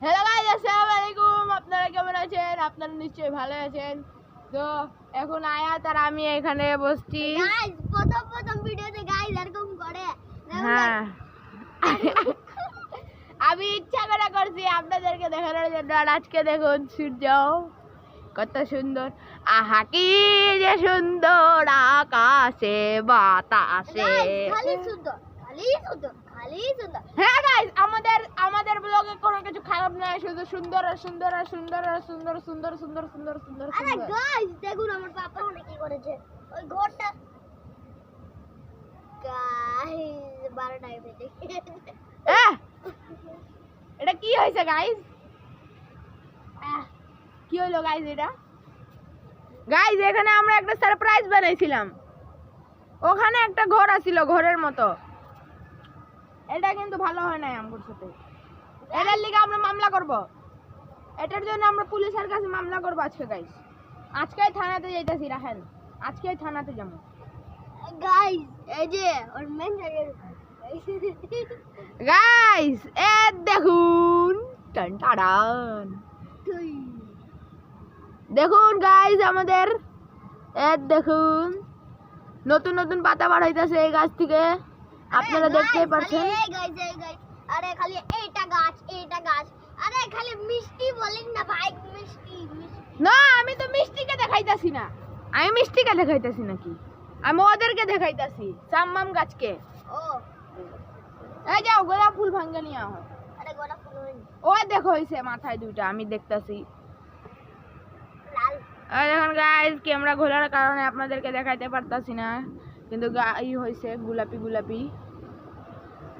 Hello guys, আসসালামু আলাইকুম। আপনারা কেমন আছেন? আপনারা নিশ্চয়ই ভালো আছেন। তো এখন আয়াত আর আমি এখানে বসছি। গাইস প্রথম ভিডিওতে গাইস এরকম করে। হ্যাঁ, আমি ইচ্ছা করে করছি আপনাদেরকে দেখানোর জন্য। আর আজকে দেখুন সূর্য কত সুন্দর। আহা কি যে সুন্দর আকাশে বাতাসে। খালি সুন্দর খালি সুন্দর। হ্যাঁ গাইস, আমাদের ব্লগে কোনো কিছু খারাপ নয়, শুধু সুন্দর আর সুন্দর আর সুন্দর আর সুন্দর সুন্দর সুন্দর সুন্দর সুন্দর আরে সুন্দর। গাইস দেখুন আমার পাপা অনেক কি করেছে ওই ঘরটা। গাইস 12টায় বেজে গেছে। এটা কি হয়েছে গাইস? কি হলো গাইস? এটা গাইস এখানে আমরা একটা সারপ্রাইজ বানাইছিলাম। ওখানে একটা ঘর আছিল, ঘরের মতো। এটা কিন্তু ভালো হয় নাই আমার সাথে। এটার লিগে আমরা মামলা করব। এটার জন্য আমরা পুলিশের কাছে মামলা করব আজকে গাইস। আজকেই থানাতে যাইতাছি, রাখেন আজকেই থানাতে যাবো। গাইস এই যে ওর মেন জায়গায় গাইস এ দেখুন, টান টাড়ান দেখুন গাইস, আমাদের দেখুন নতুন নতুন পাতা বার হইতাছে এই গাছ থেকে, আপনারা দেখতেই পাচ্ছেন। আরে খালি এইটা গাছ আরে খালি মিষ্টি বলেন না ভাই, মিষ্টি না, আমি তো মিষ্টিকে দেখাইতাছি না। আমি মিষ্টিকে দেখাইতাছি নাকি? আমি ওদেরকে দেখাইতাছি, সাম্মাম গাছকে। ও এই যাও, গোলাপ ফুল ভাঙ্গে নিয়ে আও। আরে গোলাপ ফুল হয়নি, ওই দেখো হইছে মাথায় দুইটা, আমি দেখতাছি। লাল। আর এখন গাইস ক্যামেরা ঘোরার কারণে আপনাদেরকে দেখাইতে পারতাছি না, কিন্তু গাই হইছে গোলাপি গোলাপি।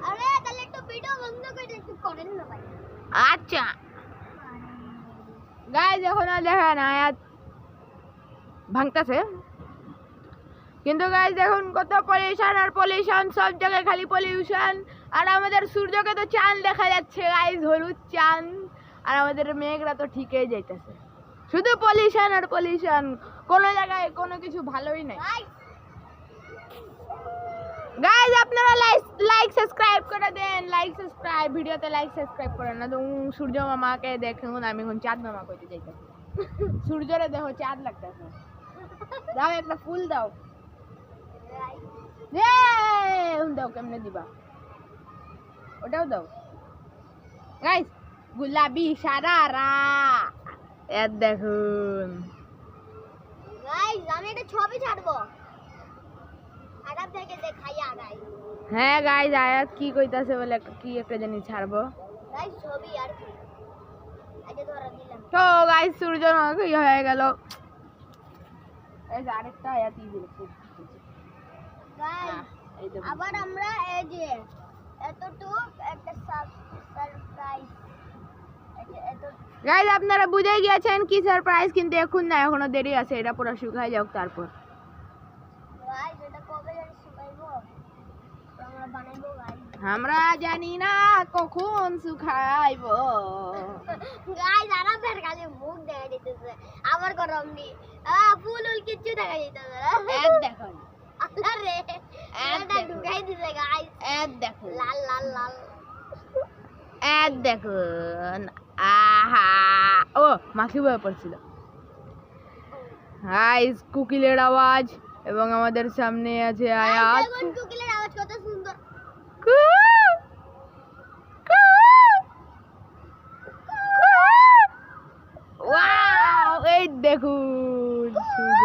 আরে তাহলে একটু ভিডিও বন্ধ করে একটু করেন না ভাই। আচ্ছা গাইস, এখন আর দেখেন আয়াত ভাঙতাছে, কিন্তু গাইস দেখুন কত পলিউশন আর পলিউশন, সব জায়গায় খালি পলিউশন। আর আমাদের সূর্যকে তো চাঁদ দেখা যাচ্ছে গাইস, হলুদ চাঁদ। আর আমাদের মেঘরা তো ঠিকই যাইতেছে, শুধু পলিউশন আর পলিউশন, কোনো জায়গায় কোনো কিছু ভালোই নাই। গাইস আপনারা লাইক সাবস্ক্রাইব করে দেন, লাইক সাবস্ক্রাইব, ভিডিওতে লাইক সাবস্ক্রাইব করেন না তো সূর্য মামাকে দেখুন। আমি এখন চাঁদ মামা কইতে যাইতাছি। সূর্যরে দেখো চাঁদ লাগতেছে। দাও একটা ফুল দাও। দাও, কেমনে দিবা? ওটাও দাও গাইস। গুলাবি সারারা দেখুন গাইস আমি একটা ছবি ছাড়বো, আগাম থেকে দেখাইয়া গাইস। হ্যাঁ গাইস, আয়াত কি কইতাছে বলে কি একটা জিনিস ছাড়বো গাইস ছবি আর কি আগে ধরা দিলাম। তো গাইস সূর্য কি হয়ে গেল। এই যে আরেকটা আয়াত দিয়েছে গাইস আবার আমরা এই যে এতটুক একটা সারপ্রাইজ। গাইস আপনারা বুঝে গিয়েছেন কি সারপ্রাইজ, কিন্তু এখন না, এখনো দেরি আছে। এটা পুরো শুকায় যাক তারপর। গাইস এটা কবে জানি শুকাইবো, আমরা বানাইবো গাইস। আমরা জানি না কখন শুকাইবো। গাইস আরামের খালি মুখ দেখা যাইতেছে, আমার গরম নি ফুল কিছু দেখা যাইতেছে না। দেখুন আল্লাহ রে এটা ঢুকাই দিছে গাইস। দেখুন লাল লাল লাল দেখুন। আহা, ও মাখি বয়ে পড়ছিল। গাইস কুকিলের আওয়াজ, এবং আমাদের সামনে আছে আয়াত। দেখুন কুকিলের আওয়াজ কত সুন্দর। কু কু ওয়াও, এই দেখুন সূর্য।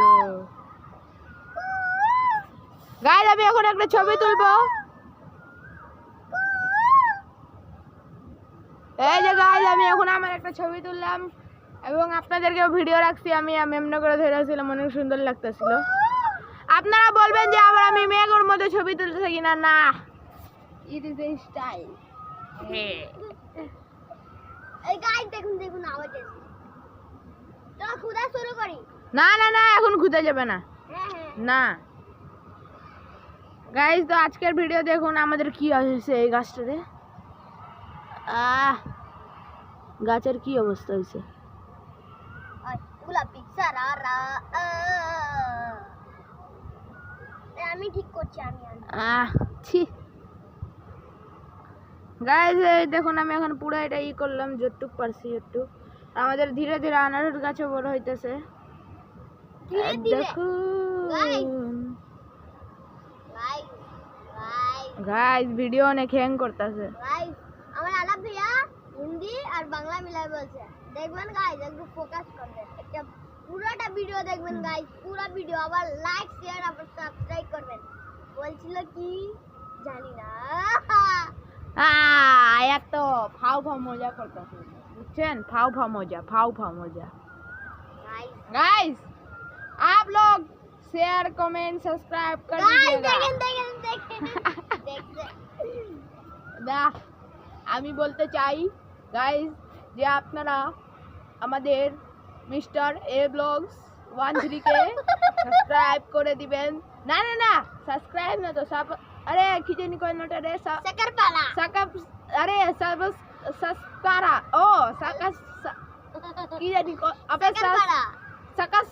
গাইস আমি এখন একটা ছবি তুলবো। এই যে গাইস আমি এখন আমার একটা ছবি তুললাম এবং আপনাদেরকে ভিডিও রাখছি। আমি এমনি করে ধরে রাখছিলাম, অনেক সুন্দর লাগতেছিল। আপনারা বলবেন যে আবার আমি মেঘের মধ্যে ছবি তুলতেছি কিনা। না, ইট ইজ এ স্টাইল। এই গাইস দেখুন আওয়াজ আসছে। চলো খুদা শুরু করি। না না না, এখন খুঁজে যাবে না। হ্যাঁ না গাইস, তো আজকের ভিডিও দেখুন আমাদের কি হয়েছে এই গাছটাতে। গাছের কি অবস্থা হয়েছে। গোলাপি সারারা আমি ঠিক করছি। আমি ছি গাইজ দেখুন আমি এখন পুরো এটা করলাম যতটুক পারছি যতটুক। আমাদের ধীরে ধীরে আনারস গাছও বড় হইতেছে। ধীরে ধীরে দেখুন গাইজ গাইজ ভিডিও অনেক হ্যাং করতেছে। গাইজ আমার আলাপ ভাইয়া হিন্দি আর বাংলা মিলাই বলছে, দেখবেন গাইজ একটু ফোকাস করবেন, একটা পুরোটা ভিডিও দেখবেন গাইজ, পুরো ভিডিও, আবার লাইক শেয়ার আবার সাবস্ক্রাইব করবেন। বলছিল কি জানি না। এক তো ফাও ফাও মজা করতেছে, বুঝছেন? फाव फाव मजा। गाइस आप लोग शेयर कमेंट सब्सक्राइब कर दीजिएगा। না আমি বলতে চাই গাইস যে আপনারা আমাদের মিস্টার এ ব্লগস 13 কে সাবস্ক্রাইব করে দিবেন। না না না সাবস্ক্রাইব না তো সব, আরে কি জানি কোন নটা রে सकरपाला সাকাপ, আরে সাবস্কারা ও সাকাস কি জানি আপনি सकरपाला সাকাস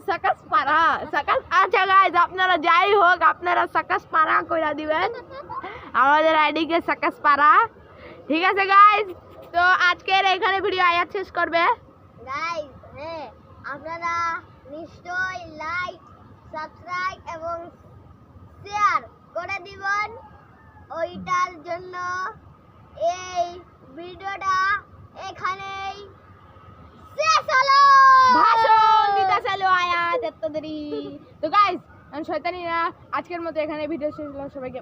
সাকাস পারা সাকাস। আচ্ছা গাইস আপনারা যাই হোক আপনারা সাকাস পারা কইরা দিবেন আমাদের আইডি কে সাকাস পারা, ঠিক আছে গাইস? তো আজকের এখানে ভিডিও আয়াত শেষ করবে। গাইস হ্যাঁ আপনারা নিশ্চয়ই লাইক সাবস্ক্রাইব এবং শেয়ার করে দিবেন। ওইটার জন্য এই ভিডিওটা এখানেই শেষ হলো। ভাষণ দিতে চাইলো আয়াত এত দেরি। তো গাইস আমি শয়তানি না, আজকের মতো এখানে ভিডিও শেষ হলো। সবাইকে